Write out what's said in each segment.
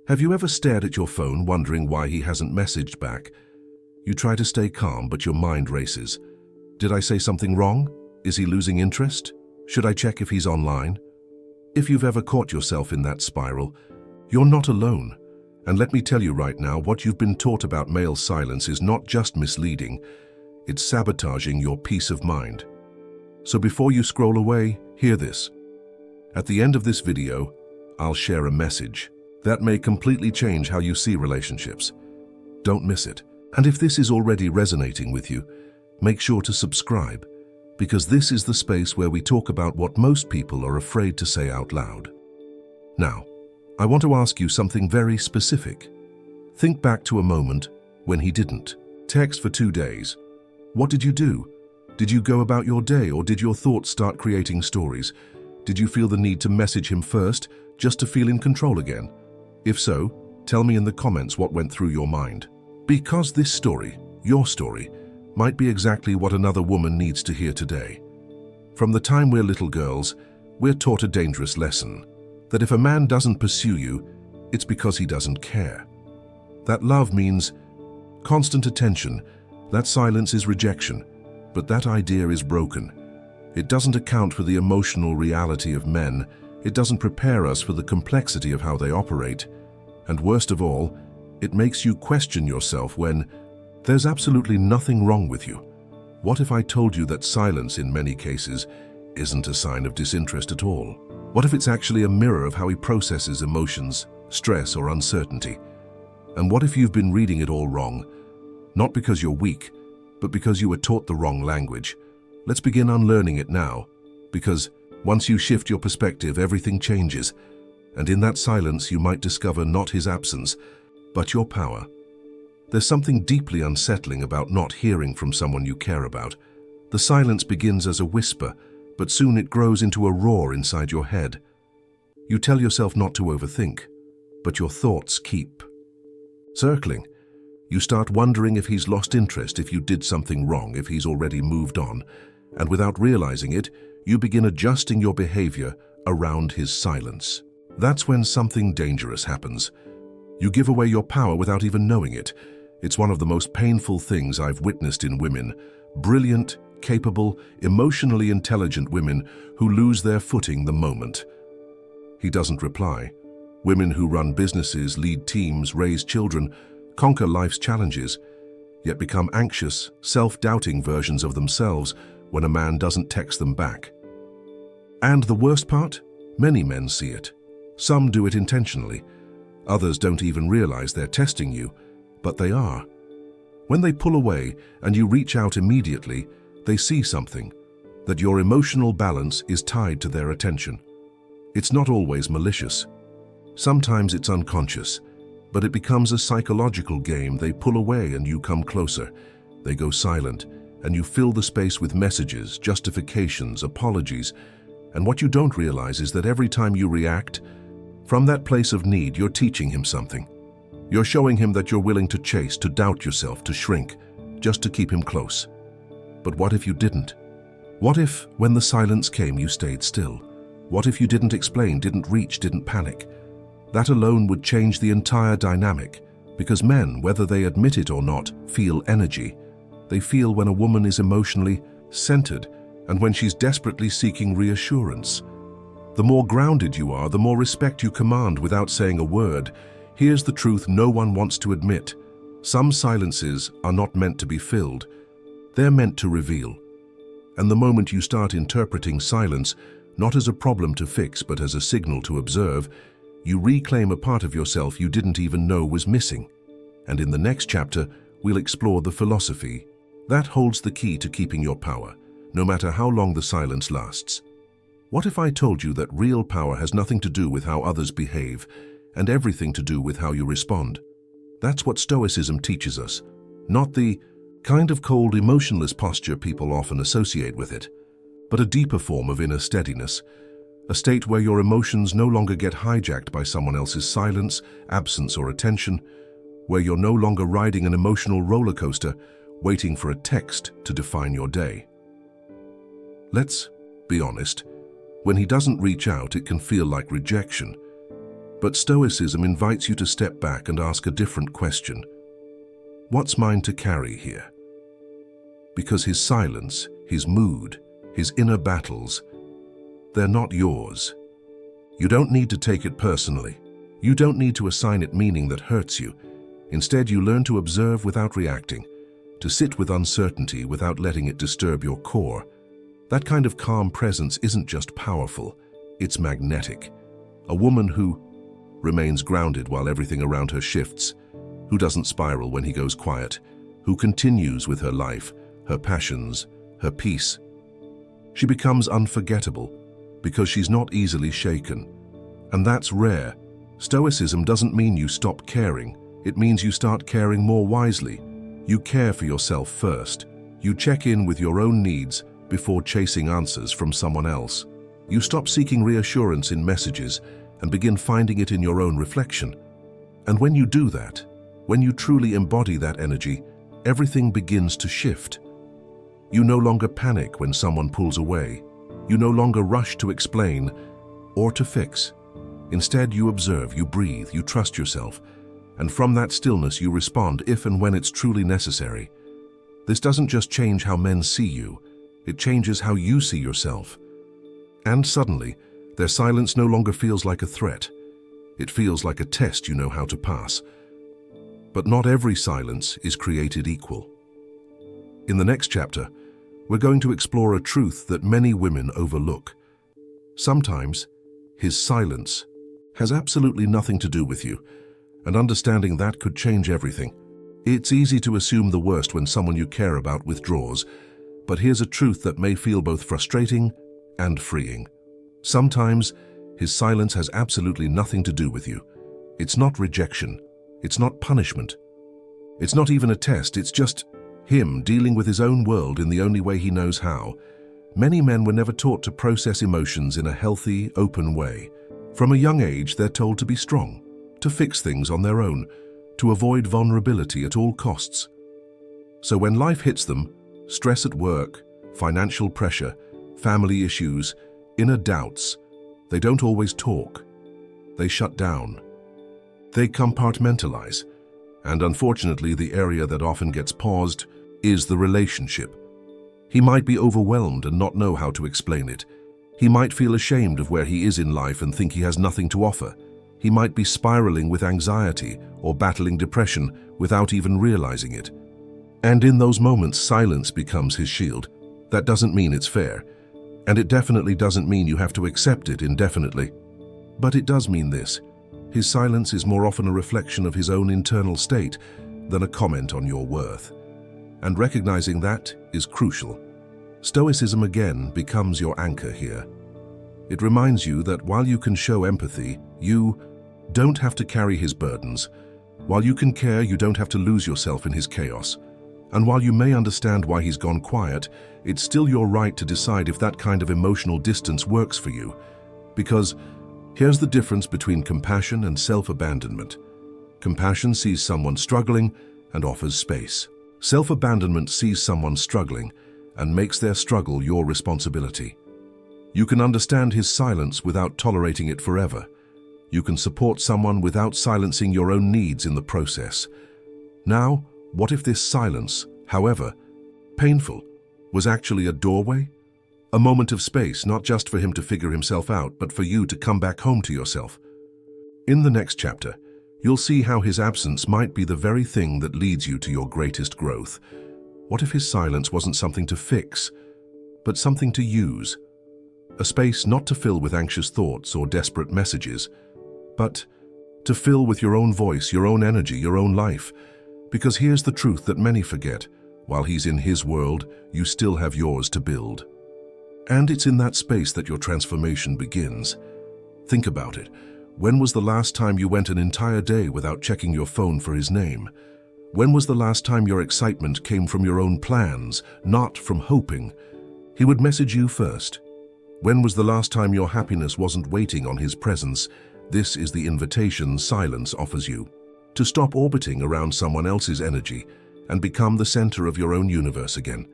Have you ever stared at your phone wondering why he hasn't messaged back? You try to stay calm, but your mind races. Did I say something wrong? Is he losing interest? Should I check if he's online? If you've ever caught yourself in that spiral, you're not alone. And let me tell you right now, what you've been taught about male silence is not just misleading, it's sabotaging your peace of mind. So before you scroll away, hear this. At the end of this video, I'll share a message that may completely change how you see relationships. Don't miss it. And if this is already resonating with you, make sure to subscribe, because this is the space where we talk about what most people are afraid to say out loud. Now, I want to ask you something very specific. Think back to a moment when he didn't text for 2 days. What did you do? Did you go about your day, or did your thoughts start creating stories? Did you feel the need to message him first, just to feel in control again? If so, tell me in the comments what went through your mind. Because this story, your story, might be exactly what another woman needs to hear today. From the time we're little girls, we're taught a dangerous lesson, that if a man doesn't pursue you, it's because he doesn't care. That love means constant attention, that silence is rejection, but that idea is broken. It doesn't account for the emotional reality of men, it doesn't prepare us for the complexity of how they operate, and worst of all, it makes you question yourself when there's absolutely nothing wrong with you. What if I told you that silence in many cases isn't a sign of disinterest at all? What if it's actually a mirror of how he processes emotions, stress, or uncertainty? And what if you've been reading it all wrong? Not because you're weak, but because you were taught the wrong language. Let's begin unlearning it now, because once you shift your perspective, everything changes. And in that silence, you might discover not his absence, but your power. There's something deeply unsettling about not hearing from someone you care about. The silence begins as a whisper, but soon it grows into a roar inside your head. You tell yourself not to overthink, but your thoughts keep circling. You start wondering if he's lost interest, if you did something wrong, if he's already moved on. And without realizing it, you begin adjusting your behavior around his silence. That's when something dangerous happens. You give away your power without even knowing it. It's one of the most painful things I've witnessed in women. Brilliant, capable, emotionally intelligent women who lose their footing the moment he doesn't reply. Women who run businesses, lead teams, raise children, conquer life's challenges, yet become anxious, self-doubting versions of themselves when a man doesn't text them back. And the worst part? Many men see it. Some do it intentionally. Others don't even realize they're testing you, but they are. When they pull away and you reach out immediately, they see something, that your emotional balance is tied to their attention. It's not always malicious. Sometimes it's unconscious, but it becomes a psychological game. They pull away and you come closer. They go silent, and you fill the space with messages, justifications, apologies. And what you don't realize is that every time you react, from that place of need, you're teaching him something. You're showing him that you're willing to chase, to doubt yourself, to shrink, just to keep him close. But what if you didn't? What if, when the silence came, you stayed still? What if you didn't explain, didn't reach, didn't panic? That alone would change the entire dynamic, because men, whether they admit it or not, feel energy. They feel when a woman is emotionally centered and when she's desperately seeking reassurance. The more grounded you are, the more respect you command without saying a word. Here's the truth no one wants to admit. Some silences are not meant to be filled. They're meant to reveal. And the moment you start interpreting silence, not as a problem to fix, but as a signal to observe, you reclaim a part of yourself you didn't even know was missing. And in the next chapter, we'll explore the philosophy that holds the key to keeping your power, no matter how long the silence lasts. What if I told you that real power has nothing to do with how others behave and everything to do with how you respond? That's what Stoicism teaches us, not the kind of cold, emotionless posture people often associate with it, but a deeper form of inner steadiness, a state where your emotions no longer get hijacked by someone else's silence, absence, or attention, where you're no longer riding an emotional roller coaster, waiting for a text to define your day. Let's be honest. When he doesn't reach out, it can feel like rejection. But Stoicism invites you to step back and ask a different question. What's mine to carry here? Because his silence, his mood, his inner battles, they're not yours. You don't need to take it personally. You don't need to assign it meaning that hurts you. Instead, you learn to observe without reacting, to sit with uncertainty without letting it disturb your core. That kind of calm presence isn't just powerful, it's magnetic. A woman who remains grounded while everything around her shifts, who doesn't spiral when he goes quiet, who continues with her life, her passions, her peace. She becomes unforgettable because she's not easily shaken. And that's rare. Stoicism doesn't mean you stop caring. It means you start caring more wisely. You care for yourself first. You check in with your own needs before chasing answers from someone else. You stop seeking reassurance in messages and begin finding it in your own reflection. And when you do that, when you truly embody that energy, everything begins to shift. You no longer panic when someone pulls away. You no longer rush to explain or to fix. Instead, you observe, you breathe, you trust yourself, and from that stillness you respond if and when it's truly necessary. This doesn't just change how men see you, it changes how you see yourself. And suddenly, their silence no longer feels like a threat. It feels like a test you know how to pass. But not every silence is created equal. In the next chapter, we're going to explore a truth that many women overlook. Sometimes, his silence has absolutely nothing to do with you, and understanding that could change everything. It's easy to assume the worst when someone you care about withdraws, but here's a truth that may feel both frustrating and freeing. Sometimes, his silence has absolutely nothing to do with you. It's not rejection. It's not punishment. It's not even a test. It's just him dealing with his own world in the only way he knows how. Many men were never taught to process emotions in a healthy, open way. From a young age, they're told to be strong, to fix things on their own, to avoid vulnerability at all costs. So when life hits them, stress at work, financial pressure, family issues, inner doubts, they don't always talk. They shut down. They compartmentalize. And unfortunately, the area that often gets paused is the relationship. He might be overwhelmed and not know how to explain it. He might feel ashamed of where he is in life and think he has nothing to offer. He might be spiraling with anxiety or battling depression without even realizing it. And in those moments, silence becomes his shield. That doesn't mean it's fair. And it definitely doesn't mean you have to accept it indefinitely. But it does mean this. His silence is more often a reflection of his own internal state than a comment on your worth. And recognizing that is crucial. Stoicism again becomes your anchor here. It reminds you that while you can show empathy, you don't have to carry his burdens. While you can care, you don't have to lose yourself in his chaos. And while you may understand why he's gone quiet, it's still your right to decide if that kind of emotional distance works for you. Because here's the difference between compassion and self-abandonment. Compassion sees someone struggling and offers space. Self-abandonment sees someone struggling and makes their struggle your responsibility. You can understand his silence without tolerating it forever. You can support someone without silencing your own needs in the process. Now, what if this silence, however painful, was actually a doorway? A moment of space, not just for him to figure himself out, but for you to come back home to yourself. In the next chapter, you'll see how his absence might be the very thing that leads you to your greatest growth. What if his silence wasn't something to fix, but something to use? A space not to fill with anxious thoughts or desperate messages, but to fill with your own voice, your own energy, your own life. Because here's the truth that many forget. While he's in his world, you still have yours to build. And it's in that space that your transformation begins. Think about it. When was the last time you went an entire day without checking your phone for his name? When was the last time your excitement came from your own plans, not from hoping? He would message you first. When was the last time your happiness wasn't waiting on his presence? This is the invitation silence offers you. To stop orbiting around someone else's energy and become the center of your own universe again.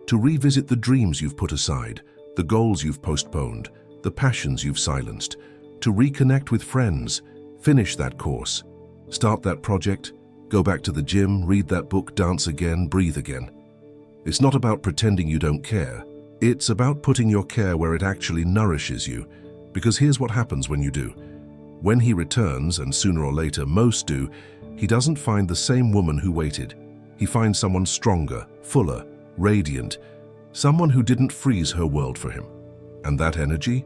To revisit the dreams you've put aside, the goals you've postponed, the passions you've silenced. To reconnect with friends, Finish that course. Start that project. Go back to the gym, read that book, dance again, breathe again. It's not about pretending you don't care. It's about putting your care where it actually nourishes you. Because here's what happens when you do. When he returns, and sooner or later most do, he doesn't find the same woman who waited. He finds someone stronger, fuller, radiant, someone who didn't freeze her world for him. And that energy?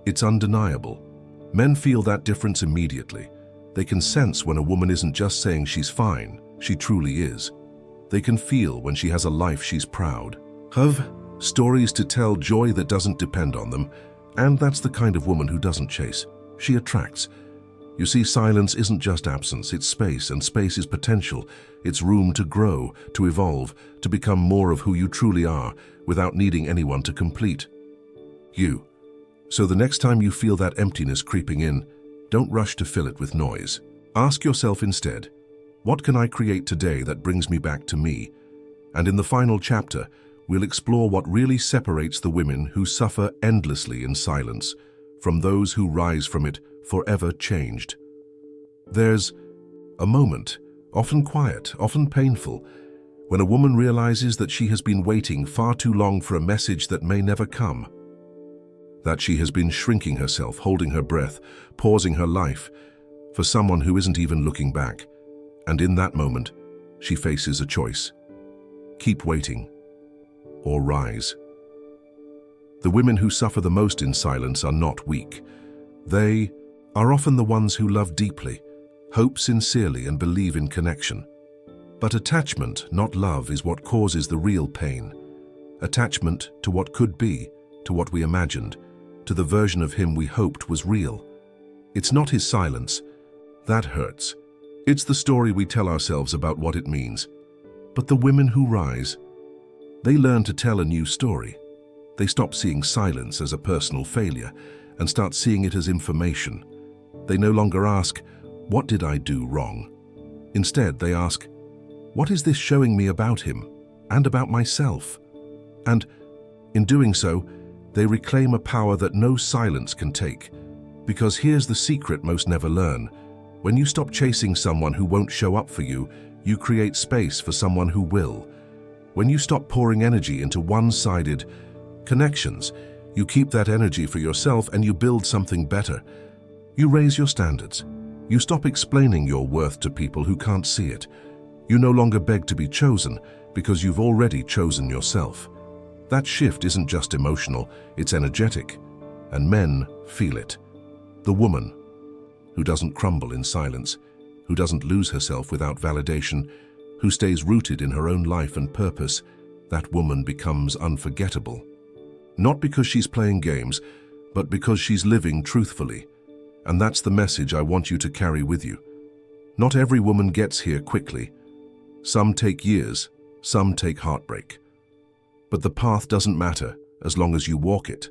It's undeniable. Men feel that difference immediately. They can sense when a woman isn't just saying she's fine, she truly is. They can feel when she has a life she's proud of, stories to tell, joy that doesn't depend on them, and that's the kind of woman who doesn't chase. She attracts. You see, silence isn't just absence, it's space, and space is potential. It's room to grow, to evolve, to become more of who you truly are, without needing anyone to complete you. So the next time you feel that emptiness creeping in, don't rush to fill it with noise. Ask yourself instead, what can I create today that brings me back to me? And in the final chapter, we'll explore what really separates the women who suffer endlessly in silence from those who rise from it forever changed. There's a moment, often quiet, often painful, when a woman realizes that she has been waiting far too long for a message that may never come. That she has been shrinking herself, holding her breath, pausing her life for someone who isn't even looking back. And in that moment, she faces a choice. Keep waiting or rise. The women who suffer the most in silence are not weak. They are often the ones who love deeply, hope sincerely, and believe in connection. But attachment, not love, is what causes the real pain. Attachment to what could be, to what we imagined, to the version of him we hoped was real. It's not his silence. That hurts. It's the story we tell ourselves about what it means. But the women who rise, they learn to tell a new story. They stop seeing silence as a personal failure and start seeing it as information. They no longer ask, what did I do wrong? Instead, they ask, what is this showing me about him and about myself? And in doing so, they reclaim a power that no silence can take. Because here's the secret most never learn. When you stop chasing someone who won't show up for you, you create space for someone who will. When you stop pouring energy into one-sided connections, you keep that energy for yourself and you build something better. You raise your standards. You stop explaining your worth to people who can't see it. You no longer beg to be chosen because you've already chosen yourself. That shift isn't just emotional, it's energetic, and men feel it. The woman who doesn't crumble in silence, who doesn't lose herself without validation, who stays rooted in her own life and purpose, that woman becomes unforgettable. Not because she's playing games, but because she's living truthfully. And that's the message I want you to carry with you. Not every woman gets here quickly. Some take years, some take heartbreak. But the path doesn't matter as long as you walk it.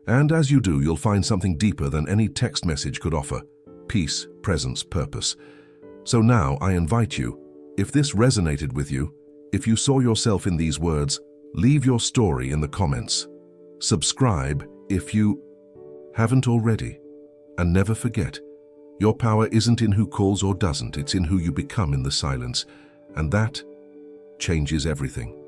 And as you do, you'll find something deeper than any text message could offer: peace, presence, purpose. So now I invite you, if this resonated with you, if you saw yourself in these words, leave your story in the comments. Subscribe if you haven't already. And never forget, your power isn't in who calls or doesn't, it's in who you become in the silence. And that changes everything.